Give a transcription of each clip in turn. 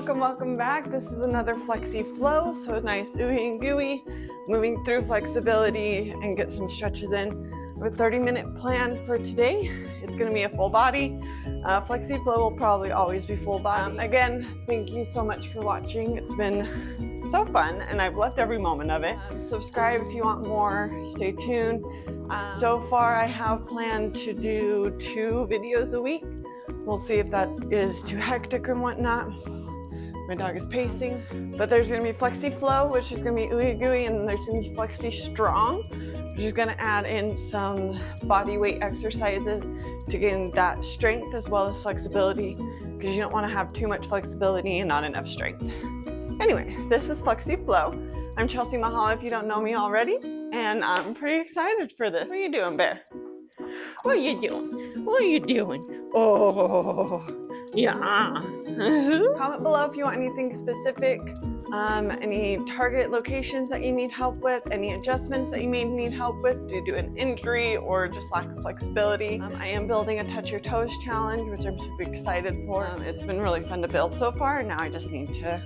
welcome back. This is another Flexy flow, so nice ooey and gooey, moving through flexibility and get some stretches in. I have a 30-minute plan for today. It's going to be a full body. Flexy flow will probably always be full body. Again, thank you so much for watching. It's been so fun and I've loved every moment of it. Subscribe if you want more. Stay tuned. So far I have planned to do 2 videos a week. We'll see if that is too hectic and whatnot. My dog is pacing, but there's gonna be Flexy Flow, which is gonna be ooey gooey, and then there's gonna be Flexy Strong, which is gonna add in some body weight exercises to gain that strength as well as flexibility, because you don't wanna have too much flexibility and not enough strength. Anyway, this is Flexy Flow. I'm Chelsea Mahala if you don't know me already, and I'm pretty excited for this. What are you doing, Bear? What are you doing? What are you doing? Oh, yeah. Comment below if you want anything specific, any target locations that you need help with, any adjustments that you may need help with due to an injury or just lack of flexibility. I am building a Touch Your Toes challenge, which I'm super excited for. It's been really fun to build so far, and now I just need to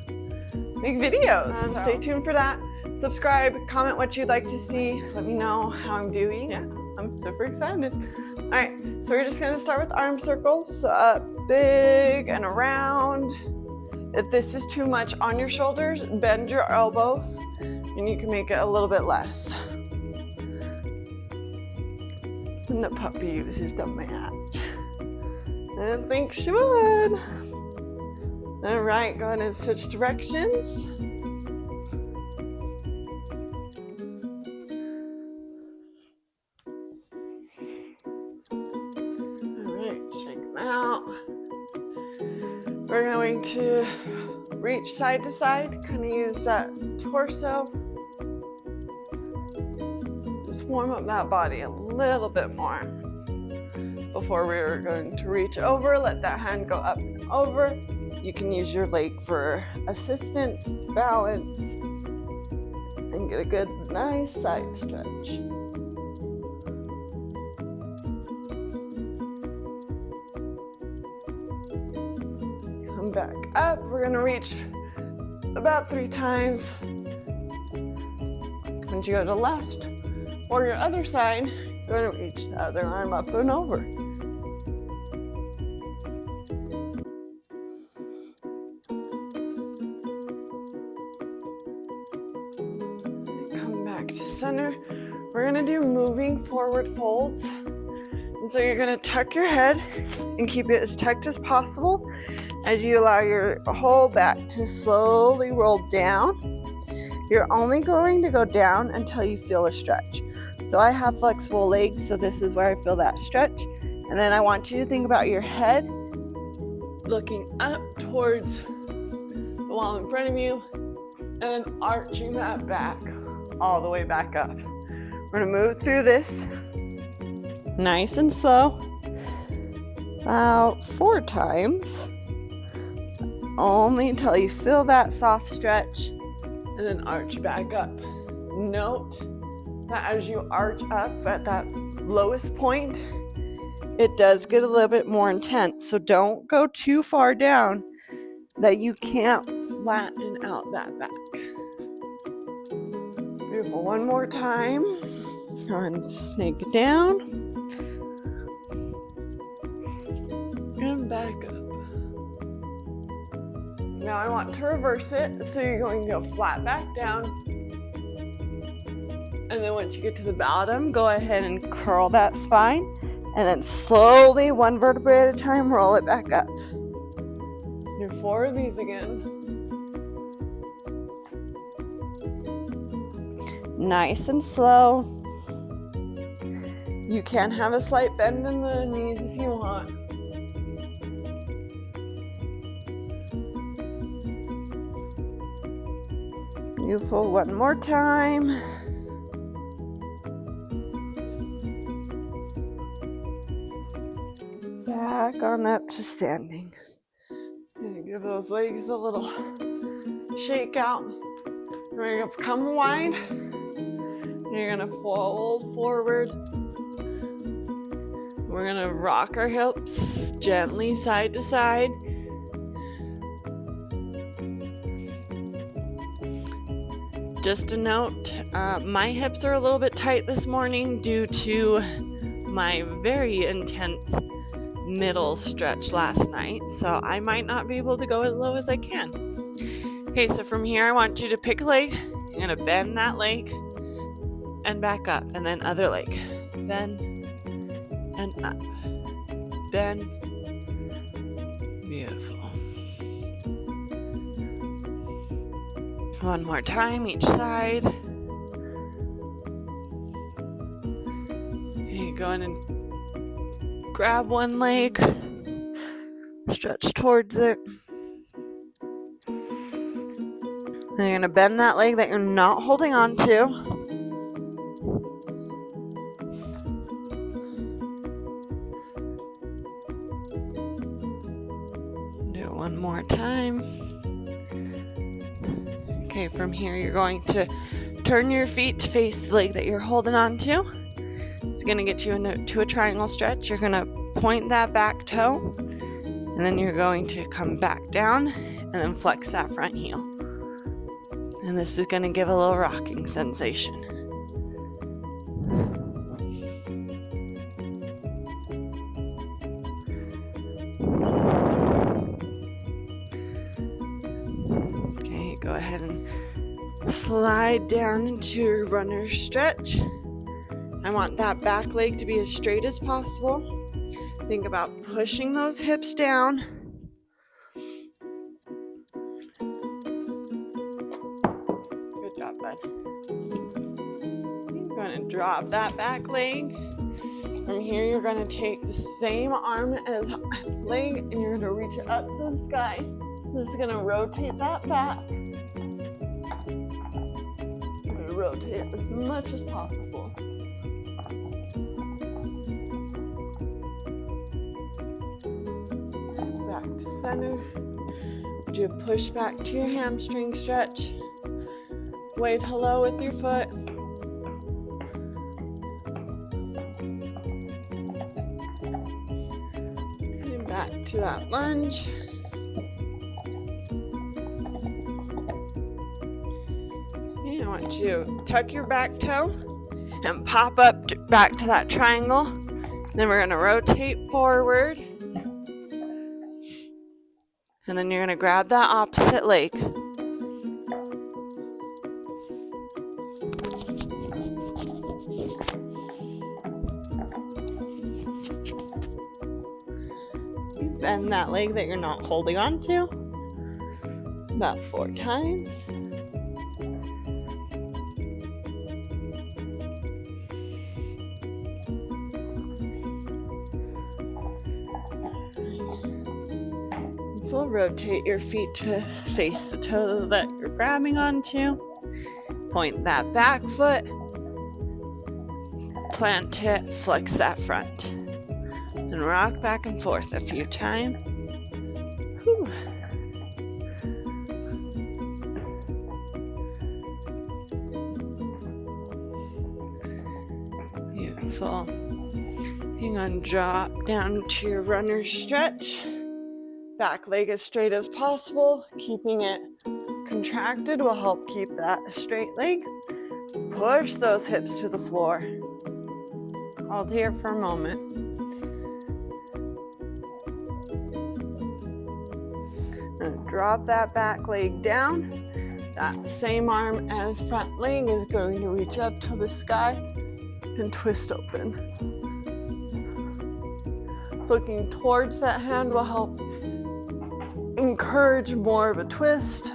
make videos. Stay tuned for that. Subscribe, comment what you'd like to see. Let me know how I'm doing. Yeah, I'm super excited. All right, so we're just gonna start with arm circles, up, big, and around. If this is too much on your shoulders, bend your elbows, and you can make it a little bit less. And the puppy uses the mat. I didn't think she would. All right, go ahead and switch directions. We're going to reach side to side, kind of use that torso. Just warm up that body a little bit more before we're going to reach over. Let that hand go up and over. You can use your leg for assistance, balance, and get a good, nice side stretch. Back up. We're going to reach about 3 times. When you go to left or your other side, you're going to reach the other arm up and over. Come back to center. We're going to do moving forward folds. And so you're going to tuck your head and keep it as tucked as possible as you allow your whole back to slowly roll down. You're only going to go down until you feel a stretch. So I have flexible legs, so this is where I feel that stretch. And then I want you to think about your head looking up towards the wall in front of you and then arching that back all the way back up. We're gonna move through this nice and slow, about 4 times. Only until you feel that soft stretch and then arch back up. Note that as you arch up at that lowest point, it does get a little bit more intense. So don't go too far down that you can't flatten out that back. Beautiful. One more time. Go ahead and snake it down. And back up. Now I want to reverse it, so you're going to go flat back down. And then once you get to the bottom, go ahead and curl that spine. And then slowly, 1 vertebrae at a time, roll it back up. Do 4 of these again. Nice and slow. You can have a slight bend in the knees if you want. Beautiful. 1 more time. Back on up to standing. And give those legs a little shake out. We're going to come wide. You're going to fold forward. We're going to rock our hips gently side to side. Just a note, my hips are a little bit tight this morning due to my very intense middle stretch last night, so I might not be able to go as low as I can. Okay, so from here I want you to pick a leg. You're going to bend that leg and back up, and then other leg. Bend and up. Bend. Beautiful. One more time, each side. Okay, go in and grab one leg, stretch towards it. Then you're going to bend that leg that you're not holding on to. Do it one more time. Okay, from here you're going to turn your feet to face the leg that you're holding on to. It's going to get you into a triangle stretch. You're going to point that back toe, and then you're going to come back down and then flex that front heel. And this is going to give a little rocking sensation. Okay, go ahead and slide down into your runner stretch. I want that back leg to be as straight as possible. Think about pushing those hips down. Good job, bud. You're going to drop that back leg. From here, you're going to take the same arm as leg, and you're going to reach it up to the sky. This is going to rotate that back. You're going to rotate as much as possible. Back to center. Do a push back to your hamstring stretch. Wave hello with your foot. And back to that lunge. And I want you to tuck your back toe and pop up back to that triangle. Then we're going to rotate forward. And then you're going to grab that opposite leg. Bend that leg that you're not holding on to. About 4 times. We'll rotate your feet to face the toe that you're grabbing onto. Point that back foot. Plant it, flex that front. And rock back and forth a few times. Whew. Beautiful. You're going to drop down to your runner stretch. Back leg as straight as possible. Keeping it contracted will help keep that straight leg. Push those hips to the floor. Hold here for a moment. And drop that back leg down. That same arm as front leg is going to reach up to the sky and twist open. Looking towards that hand will help encourage more of a twist.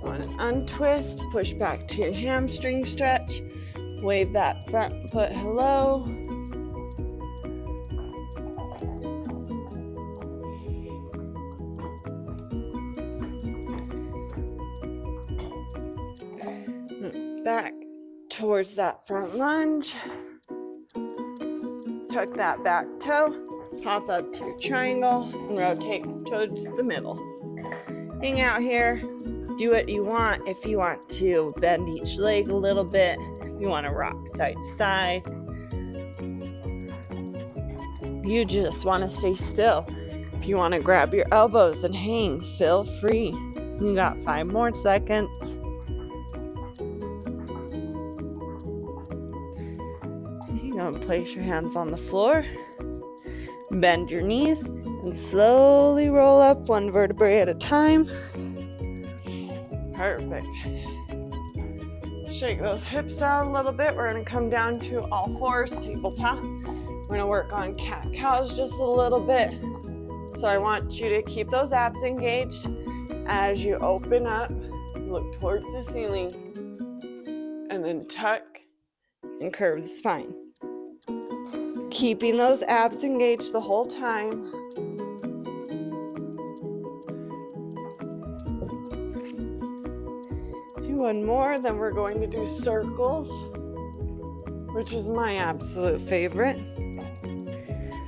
Want to untwist, push back to your hamstring stretch, wave that front foot hello. Back towards that front lunge. Tuck that back toe, pop up to your triangle, and rotate towards the middle. Hang out here, do what you want. If you want to bend each leg a little bit, if you want to rock side to side, you just want to stay still. If you want to grab your elbows and hang, feel free. You got 5 more seconds. You're going to place your hands on the floor. Bend your knees and slowly roll up 1 vertebrae at a time. Perfect. Shake those hips out a little bit. We're going to come down to all fours, tabletop. We're going to work on cat-cows just a little bit. So I want you to keep those abs engaged as you open up, look towards the ceiling, and then tuck and curve the spine. Keeping those abs engaged the whole time. Do 1 more, then we're going to do circles, which is my absolute favorite.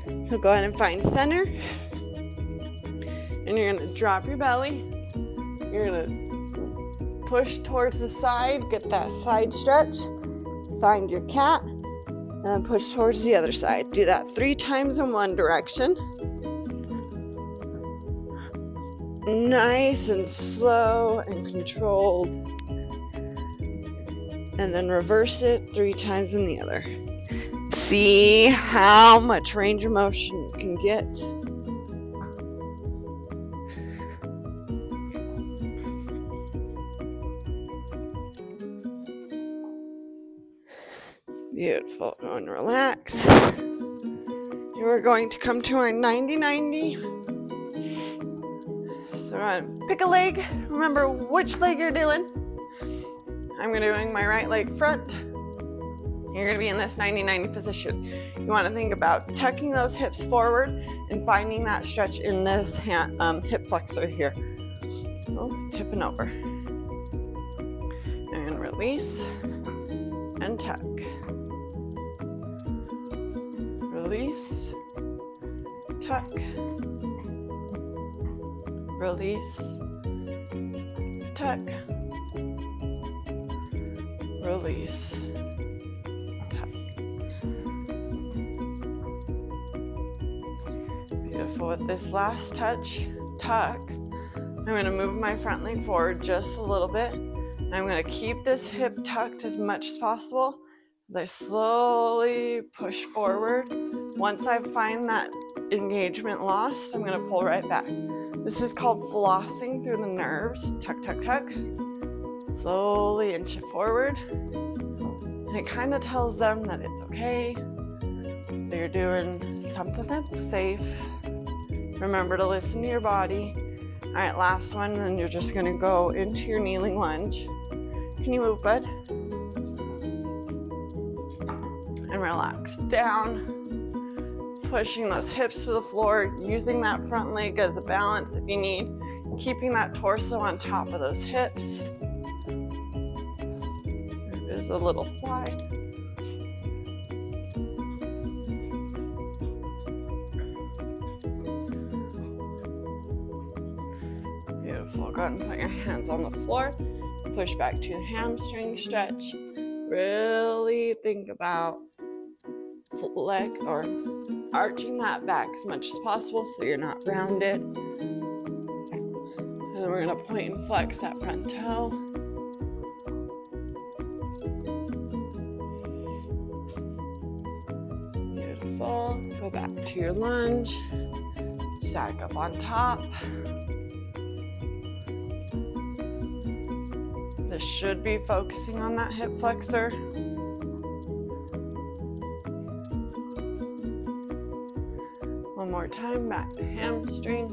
You'll go ahead and find center, and you're going to drop your belly. You're going to push towards the side, get that side stretch, find your cat, and then push towards the other side. Do that 3 times in one direction. Nice and slow and controlled. And then reverse it 3 times in the other. See how much range of motion you can get. Beautiful. Go and relax. And we're going to come to our 90-90. So we're going to pick a leg. Remember which leg you're doing. I'm going to be doing my right leg front. You're going to be in this 90-90 position. You want to think about tucking those hips forward and finding that stretch in this hip flexor here. Oh, tipping over. And release and tuck. Release, tuck, release, tuck, release, tuck. Beautiful. With this last touch, tuck, I'm going to move my front leg forward just a little bit. I'm going to keep this hip tucked as much as possible. I slowly push forward. Once I find that engagement lost, I'm going to pull right back. This is called flossing through the nerves. Tuck, tuck, tuck. Slowly inch it forward. And it kind of tells them that it's okay, that you're doing something that's safe. Remember to listen to your body. All right, last one, and you're just going to go into your kneeling lunge. Can you move, bud? And relax down, pushing those hips to the floor, using that front leg as a balance if you need, keeping that torso on top of those hips. There is a little fly. Beautiful. Go ahead and put your hands on the floor, push back to your hamstring stretch. Really think about flex or arching that back as much as possible so you're not rounded. And then we're going to point and flex that front toe. Beautiful. Go back to your lunge. Stack up on top. This should be focusing on that hip flexor. One more time, back to hamstring.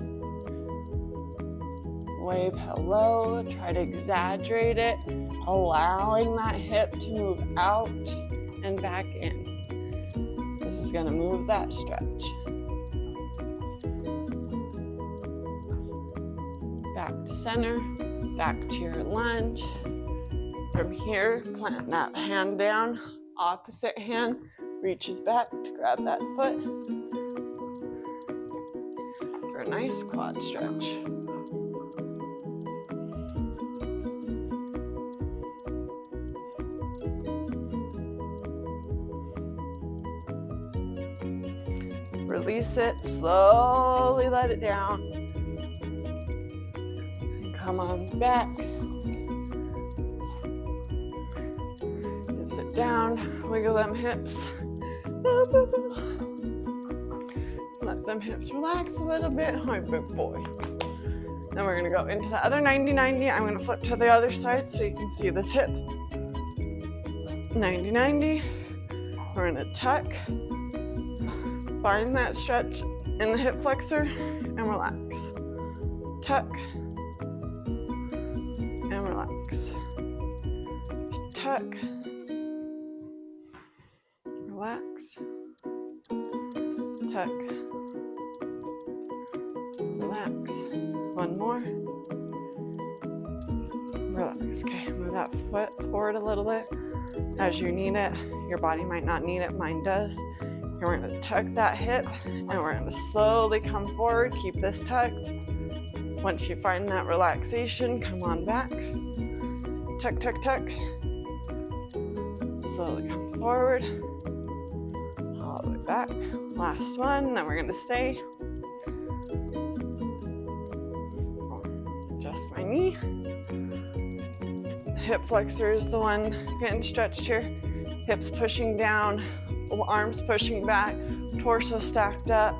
Wave hello, try to exaggerate it, allowing that hip to move out and back in. This is going to move that stretch. Back to center, back to your lunge. From here, plant that hand down, opposite hand reaches back to grab that foot. For a nice quad stretch. release it, slowly let it down. And come on back. And sit down, wiggle them hips. Let them hips relax a little bit. Hi, big boy. Then we're gonna go into the other 90-90. I'm gonna flip to the other side so you can see this hip. 90-90. We're gonna tuck. Find that stretch in the hip flexor and relax. Tuck and relax. Tuck. Relax. Tuck. Relax. One more. Relax. Okay, move that foot forward a little bit as you need it. Your body might not need it, mine does. And we're gonna tuck that hip and we're gonna slowly come forward. Keep this tucked. Once you find that relaxation, come on back. Tuck, tuck, tuck. Slowly come forward. All the way back. Last one, then we're gonna stay. Adjust my knee. Hip flexor is the one getting stretched here. Hips pushing down, arms pushing back, torso stacked up.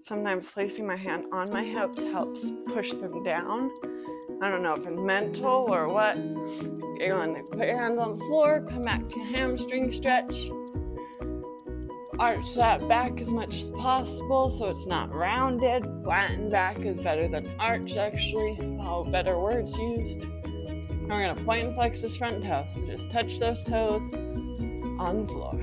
Sometimes placing my hand on my hips helps push them down. I don't know if it's mental or what. You're going to put your hands on the floor, come back to your hamstring stretch. Arch that back as much as possible so it's not rounded. Flatten back is better than arch, actually. So better words used. And we're going to point and flex this front toe. So just touch those toes on the floor.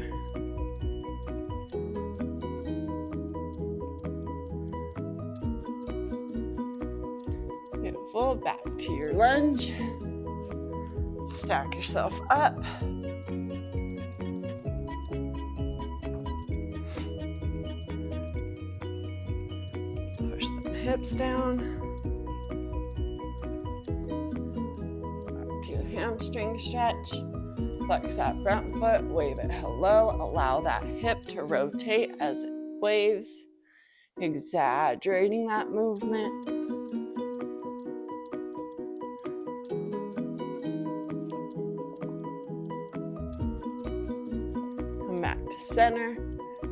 Beautiful. Back to your lunge. Stack yourself up. Push the hips down. Back to your hamstring stretch. Flex that front foot, wave it hello. Allow that hip to rotate as it waves, exaggerating that movement. Back to center,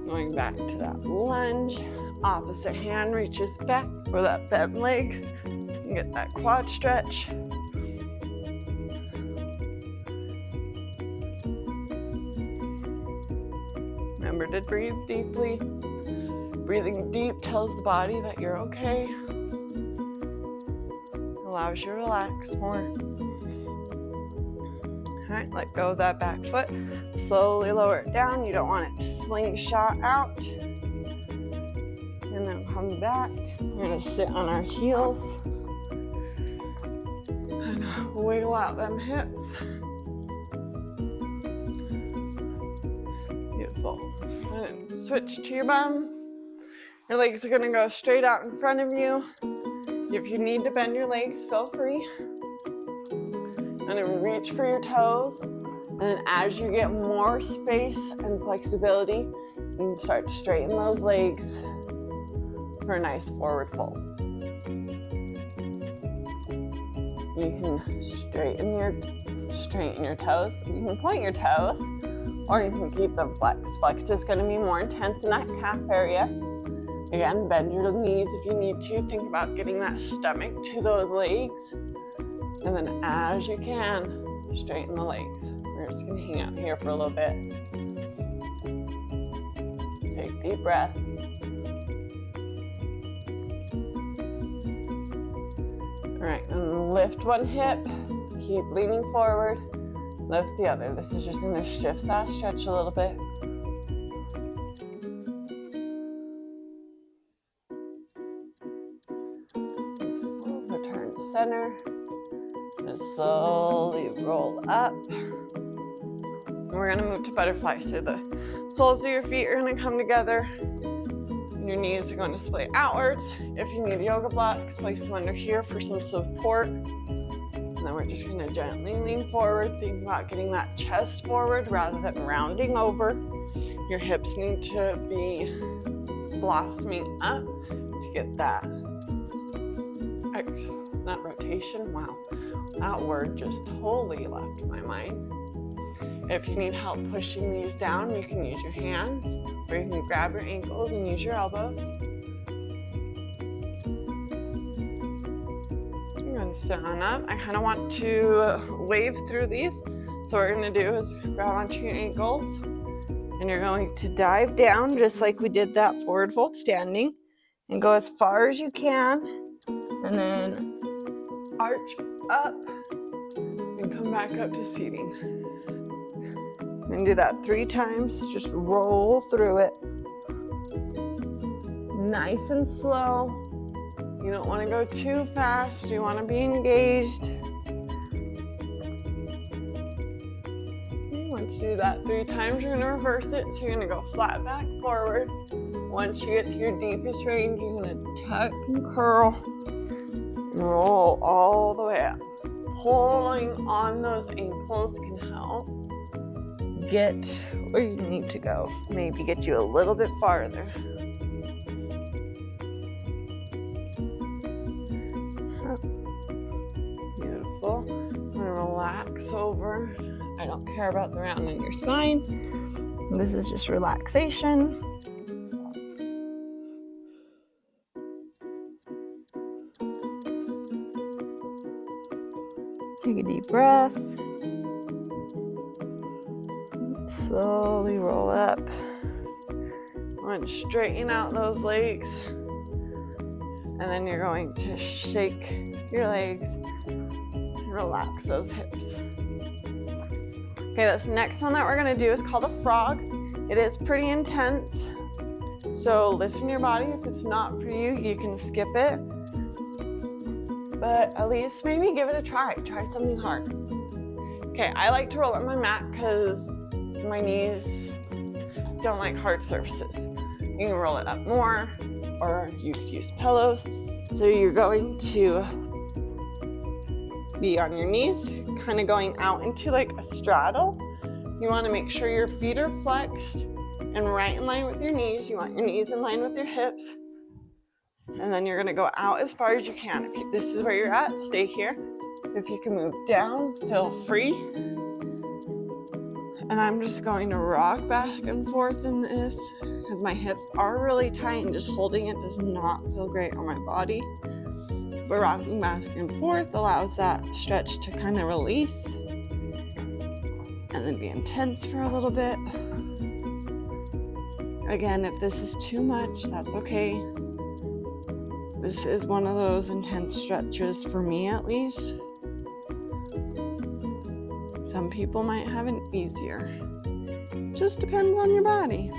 going back to that lunge. Opposite hand reaches back for that bent leg. You get that quad stretch. Remember to breathe deeply. Breathing deep tells the body that you're okay. Allows you to relax more. All right, let go of that back foot. Slowly lower it down. You don't want it to slingshot out. And then come back. We're gonna sit on our heels. And wiggle out them hips. Beautiful. And switch to your bum. Your legs are gonna go straight out in front of you. If you need to bend your legs, feel free. And then reach for your toes. And then as you get more space and flexibility, you can start to straighten those legs for a nice forward fold. You can straighten your toes. You can point your toes, or you can keep them flexed. Flex is going to be more intense in that calf area. Again, bend your knees if you need to. Think about getting that stomach to those legs. And then as you can, straighten the legs. We're just gonna hang out here for a little bit. Take a deep breath. All right, and lift one hip. Keep leaning forward. Lift the other. This is just gonna shift that stretch a little bit. Return to center. Just slowly roll up. And we're gonna move to butterfly. So the soles of your feet are gonna come together. Your knees are going to splay outwards. If you need yoga blocks, place them under here for some support. And then we're just going to gently lean forward. Think about getting that chest forward rather than rounding over. Your hips need to be blossoming up to get that rotation. Wow, that word just totally left my mind. If you need help pushing these down, you can use your hands, or you can grab your ankles and use your elbows. I'm going to sit on up. I kind of want to wave through these. So what we're going to do is grab onto your ankles, and you're going to dive down just like we did that forward fold standing, and go as far as you can, and then arch up and come back up to seating. And do that 3 times. Just roll through it. Nice and slow. You don't want to go too fast. You want to be engaged. Once you do that 3 times, you're going to reverse it. So you're going to go flat back forward. Once you get to your deepest range, you're going to tuck and curl and roll all the way up. Pulling on those ankles can help get where you need to go. Maybe get you a little bit farther. Beautiful. I'm gonna relax over. I don't care about the round in your spine. This is just relaxation. Take a deep breath. Slowly roll up. And straighten out those legs. And then you're going to shake your legs and relax those hips. Okay, this next one that we're gonna do is called a frog. It is pretty intense. So listen to your body. If it's not for you, you can skip it. But at least maybe give it a try. Try something hard. Okay, I like to roll up my mat because my knees don't like hard surfaces. You can roll it up more, or you could use pillows. So you're going to be on your knees, kind of going out into like a straddle. You want to make sure your feet are flexed and right in line with your knees. You want your knees in line with your hips. And then you're going to go out as far as you can. If this is where you're at, stay here. If you can move down, feel free. And I'm just going to rock back and forth in this because my hips are really tight and just holding it does not feel great on my body. But rocking back and forth allows that stretch to kind of release and then be intense for a little bit. Again, if this is too much, that's okay. This is one of those intense stretches for me at least. Some people might have it easier. Just depends on your body.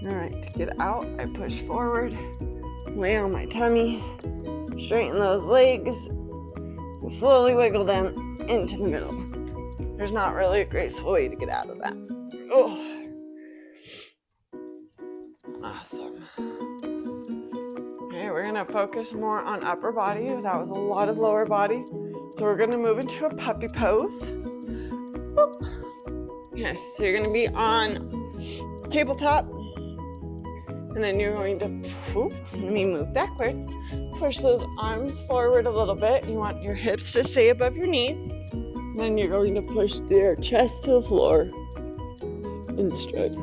All right, to get out, I push forward, lay on my tummy, straighten those legs, and slowly wiggle them into the middle. There's not really a graceful way to get out of that. Oh. Awesome. Okay, we're gonna focus more on upper body. That was a lot of lower body. So we're gonna move into a puppy pose. Boop. Okay, so you're gonna be on tabletop. And then you're going to, let me move backwards. Push those arms forward a little bit. You want your hips to stay above your knees. And then you're going to push your chest to the floor and stretch.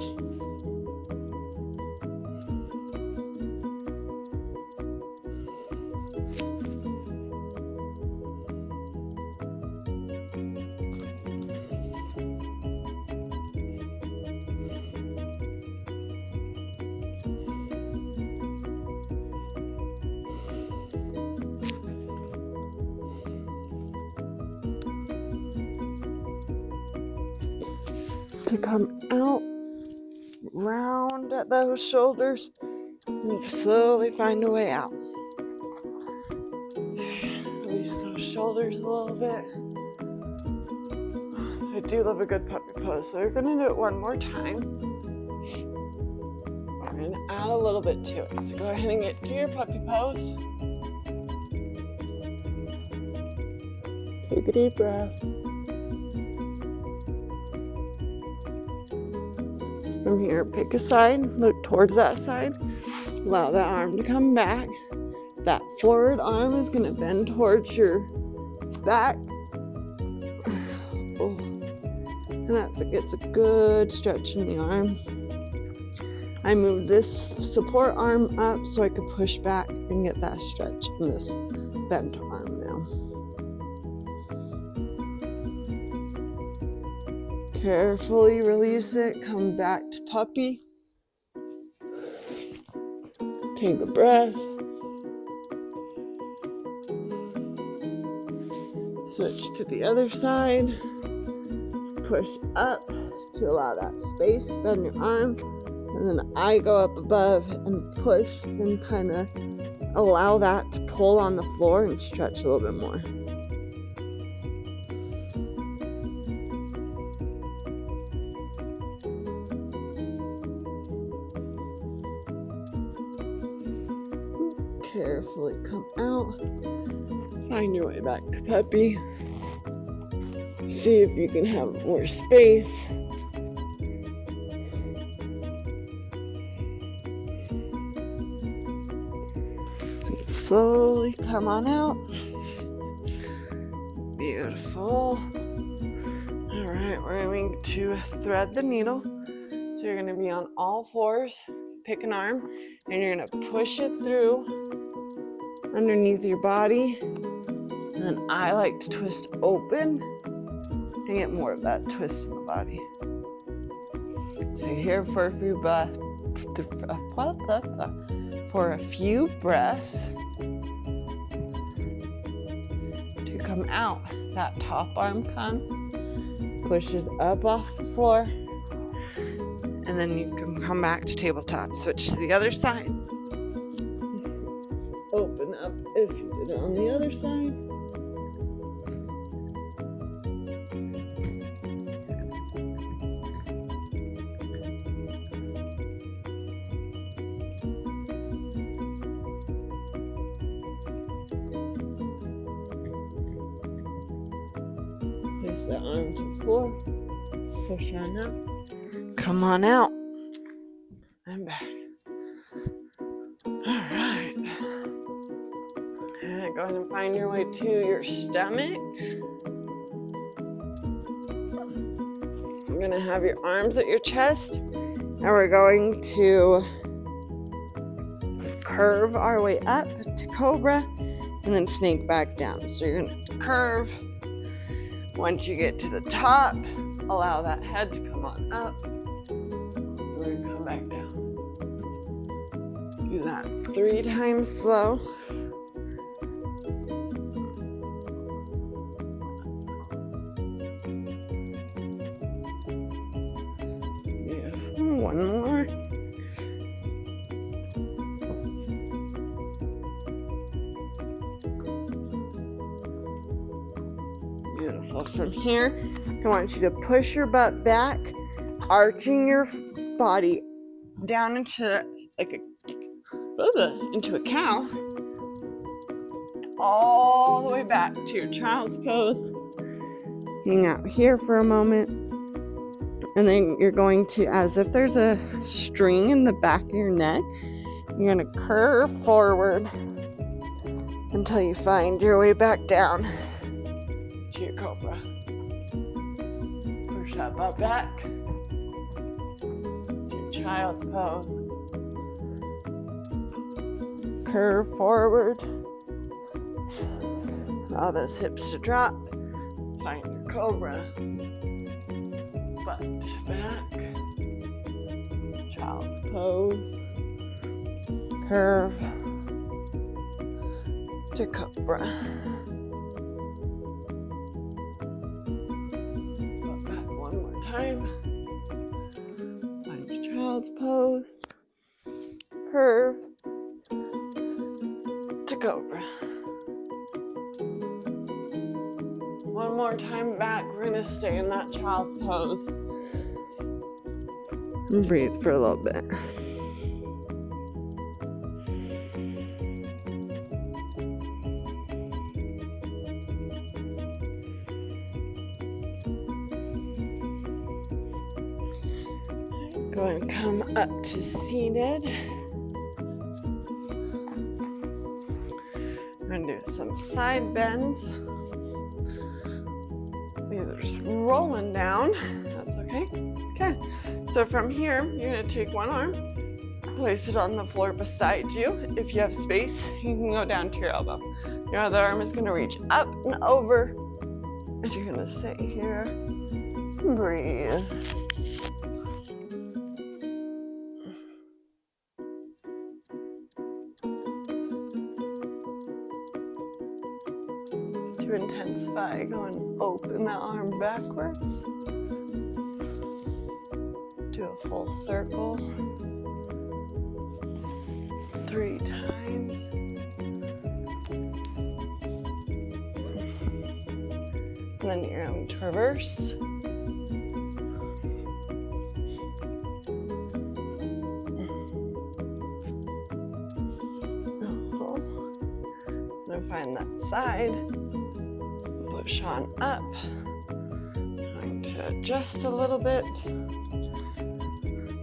To come out, round at those shoulders, and slowly find a way out. Release those shoulders a little bit. I I do love a good puppy pose, so we're gonna do it one more time. We're gonna add a little bit to it. So go ahead and get to your puppy pose. Take a deep breath. From here, pick a side, look towards that side. Allow that arm to come back. That forward arm is gonna bend towards your back. Oh. And that gets a good stretch in the arm. I move this support arm up so I could push back and get that stretch in this bent arm now. Carefully release it, come back to puppy. Take a breath. Switch to the other side. Push up to allow that space, bend your arm. And then I go up above and push and kind of allow that to pull on the floor and stretch a little bit more. Carefully come out. Find your way back to puppy. See if you can have more space. And slowly come on out. Beautiful. All right, we're going to thread the needle. So you're going to be on all fours. Pick an arm and you're going to push it through underneath your body. And then I like to twist open and get more of that twist in the body. So here for a few breaths, to come out. That top arm pushes up off the floor, and then you can come back to tabletop. Switch to the other side. Open up if you did it on the other side. Place the arm to the floor. Push on up. Come on out. And back. All right. And go ahead and find your way to your stomach. You're going to have your arms at your chest. And we're going to curve our way up to cobra and then snake back down. So you're going to curve. Once you get to the top, allow that head to come on up. We're going to come back down. Do that 3 times slow. Beautiful. One more. Beautiful. From here, I want you to push your butt back, arching your body down into into a cow, all the way back to your child's pose. Hang out here for a moment, and then you're going to, as if there's a string in the back of your neck, you're going to curve forward until you find your way back down to your cobra. Push that butt back to your child's pose. Curve forward. Allow those hips to drop. Find your cobra. Butt back. Child's pose. Curve to cobra. Butt back one more time. Find your child's pose. Curve to cobra. One one more time back. We're gonna stay in that child's pose. And breathe for a little bit. Go and come up to seated. We're gonna do some side bends. These are just rolling down. That's okay. Okay. So from here, you're gonna take one arm, place it on the floor beside you. If you have space, you can go down to your elbow. Your other arm is gonna reach up and over, and you're gonna sit here and breathe. To intensify, go and open the arm backwards. Do a full circle 3 times. And then you're going to reverse. And find that side. Push on up. Going to adjust a little bit.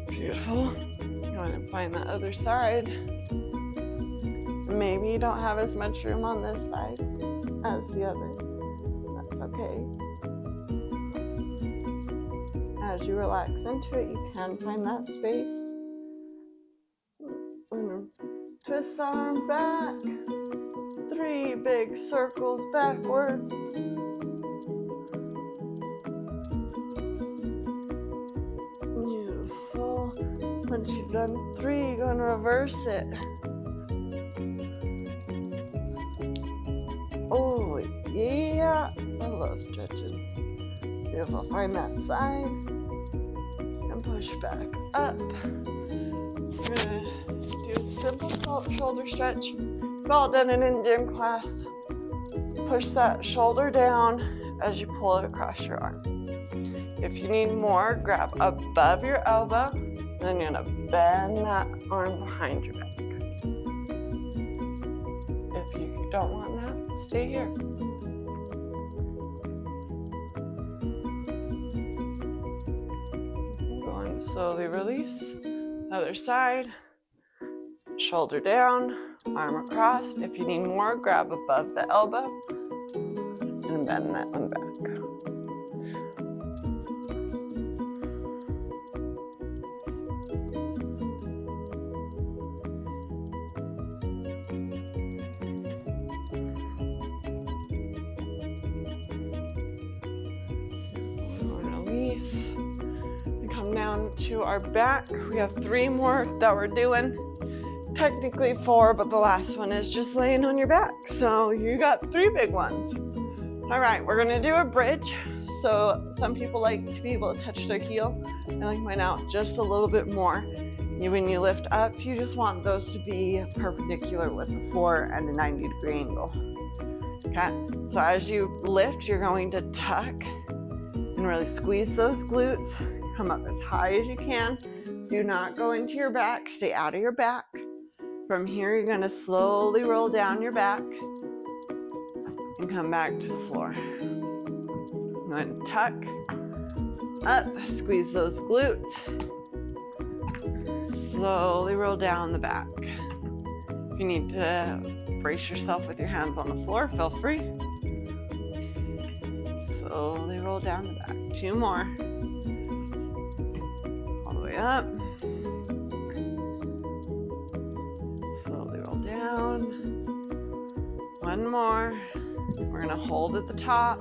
Beautiful. You want to find the other side. Maybe you don't have as much room on this side as the other. That's okay. As you relax into it, you can find that space. Twist the arm back. 3 big circles backward. Beautiful. Once you've done 3, go and reverse it. Oh, yeah. I love stretching. Beautiful. Find that side. And push back up. Just gonna do a simple shoulder stretch. We've all done it in gym class. Push that shoulder down as you pull it across your arm. If you need more, grab above your elbow, then you're gonna bend that arm behind your back. If you don't want that, stay here. Go and slowly release. Other side. Shoulder down, arm across. If you need more, grab above the elbow and bend that one back. Release. And come down to our back. We have 3 more that we're doing. Technically 4, but the last one is just laying on your back. So you got 3 big ones. All right, we're gonna do a bridge. So some people like to be able to touch their heel. I like mine out just a little bit more. When you lift up, you just want those to be perpendicular with the floor and a 90-degree angle. Okay, so as you lift, you're going to tuck and really squeeze those glutes. Come up as high as you can. Do not go into your back, stay out of your back. From here, you're gonna slowly roll down your back and come back to the floor. Go ahead and tuck, up, squeeze those glutes. Slowly roll down the back. If you need to brace yourself with your hands on the floor, feel free. Slowly roll down the back. 2 more. All the way up. Down. 1 more. We're gonna hold at the top.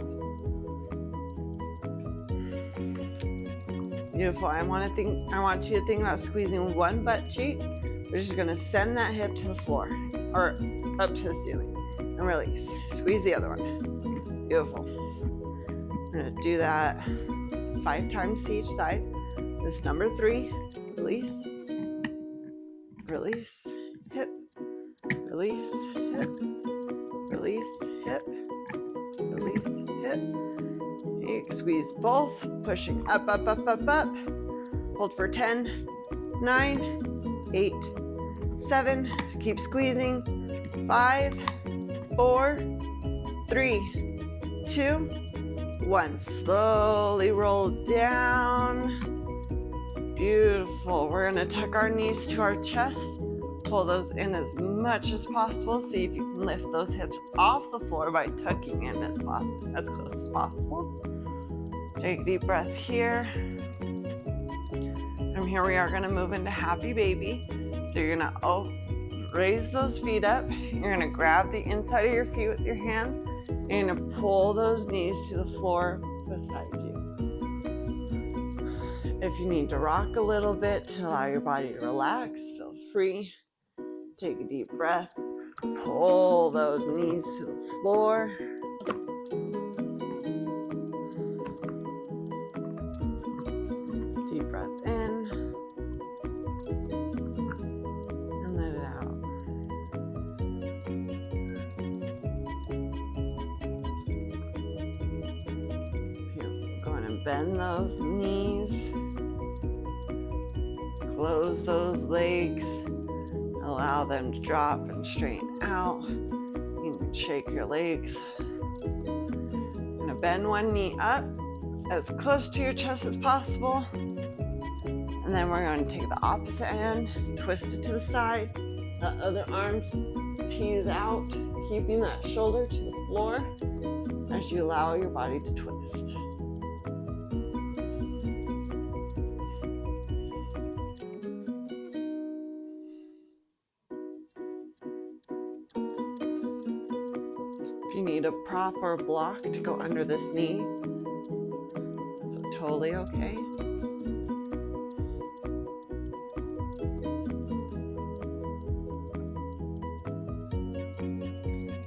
Beautiful. I want you to think about squeezing one butt cheek. We're just gonna send that hip to the floor or up to the ceiling and release. Squeeze the other one. Beautiful. We're gonna do that 5 times to each side. This number 3. Release. Release. Hip. Release, hip, release, hip, release, hip, squeeze both, pushing up, up, up, up, up. Hold for 10, 9, 8, 7. Keep squeezing. 5, 4, 3, 2, 1. Slowly roll down. Beautiful. We're going to tuck our knees to our chest. Pull those in as much as possible. See if you can lift those hips off the floor by tucking in as close as possible. Take a deep breath here. From here, we are going to move into happy baby. So you're going to raise those feet up. You're going to grab the inside of your feet with your hand. And you're going to pull those knees to the floor beside you. If you need to rock a little bit to allow your body to relax, feel free. Take a deep breath. Pull those knees to the floor. Deep breath in. And let it out. Beautiful. Go ahead and bend those knees. Close those legs. Allow them to drop and straighten out. You can shake your legs. You're going to bend one knee up as close to your chest as possible. And then we're going to take the opposite hand, twist it to the side. The other arm tease out, keeping that shoulder to the floor as you allow your body to twist. If you need a prop or a block to go under this knee, that's totally okay.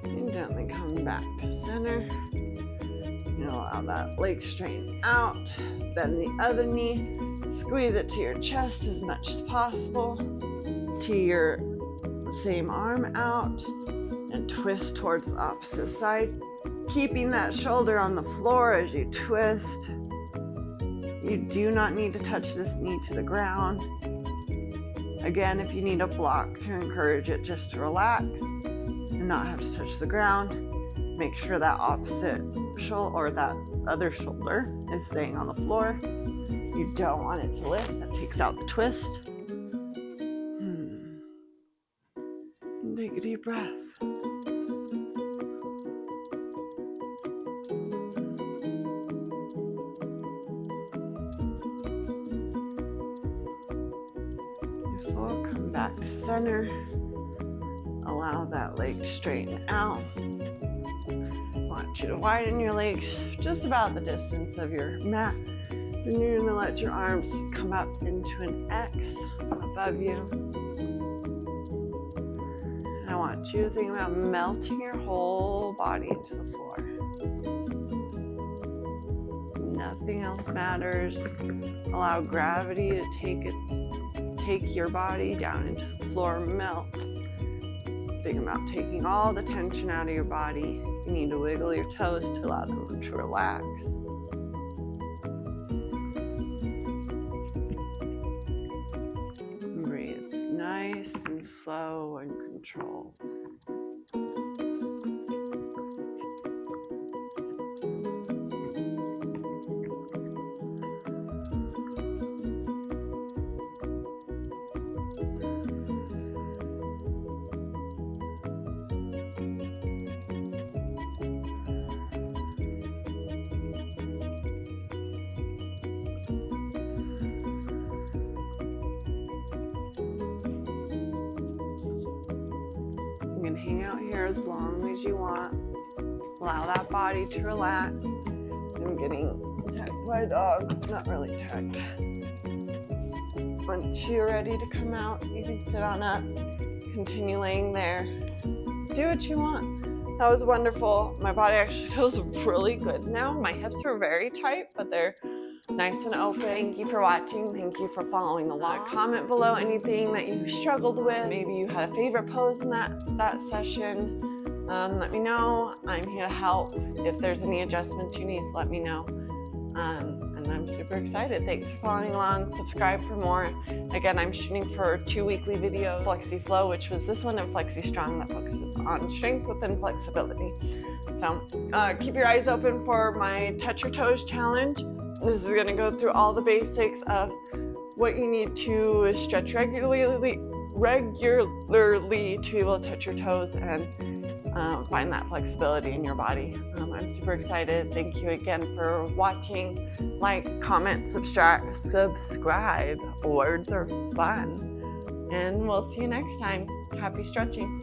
And gently come back to center. And allow that leg straighten out. Bend the other knee. Squeeze it to your chest as much as possible. To your same arm out. And twist towards the opposite side, keeping that shoulder on the floor as you twist. You do not need to touch this knee to the ground. Again, if you need a block to encourage it just to relax and not have to touch the ground, make sure that opposite shoulder or that other shoulder is staying on the floor. You don't want it to lift. That takes out the twist. And take a deep breath. Come back to center. Allow that leg to straighten out. I want you to widen your legs just about the distance of your mat. Then you're going to let your arms come up into an X above you. And I want you to think about melting your whole body into the floor. Nothing else matters. Allow gravity to take your body down into the floor, melt. Think about taking all the tension out of your body. You need to wiggle your toes to allow them to relax. Breathe nice and slow and controlled. Hang out here as long as you want. Allow that body to relax. I'm getting tucked by a dog. Not really tucked. Once you're ready to come out, you can sit on up. Continue laying there. Do what you want. That was wonderful. My body actually feels really good now. My hips were very tight, but they're nice and open. Thank you for watching. Thank you for following along. Comment below anything that you struggled with. Maybe you had a favorite pose in that session. Let me know. I'm here to help. If there's any adjustments you need, let me know. And I'm super excited. Thanks for following along. Subscribe for more. Again, I'm shooting for 2 weekly videos, Flexy Flow, which was this one, and Flexy Strong, that focuses on strength within flexibility. So keep your eyes open for my Touch Your Toes challenge. This is going to go through all the basics of what you need to stretch regularly to be able to touch your toes and find that flexibility in your body. I'm super excited. Thank you again for watching. Like, comment, subscribe. Words are fun. And we'll see you next time. Happy stretching.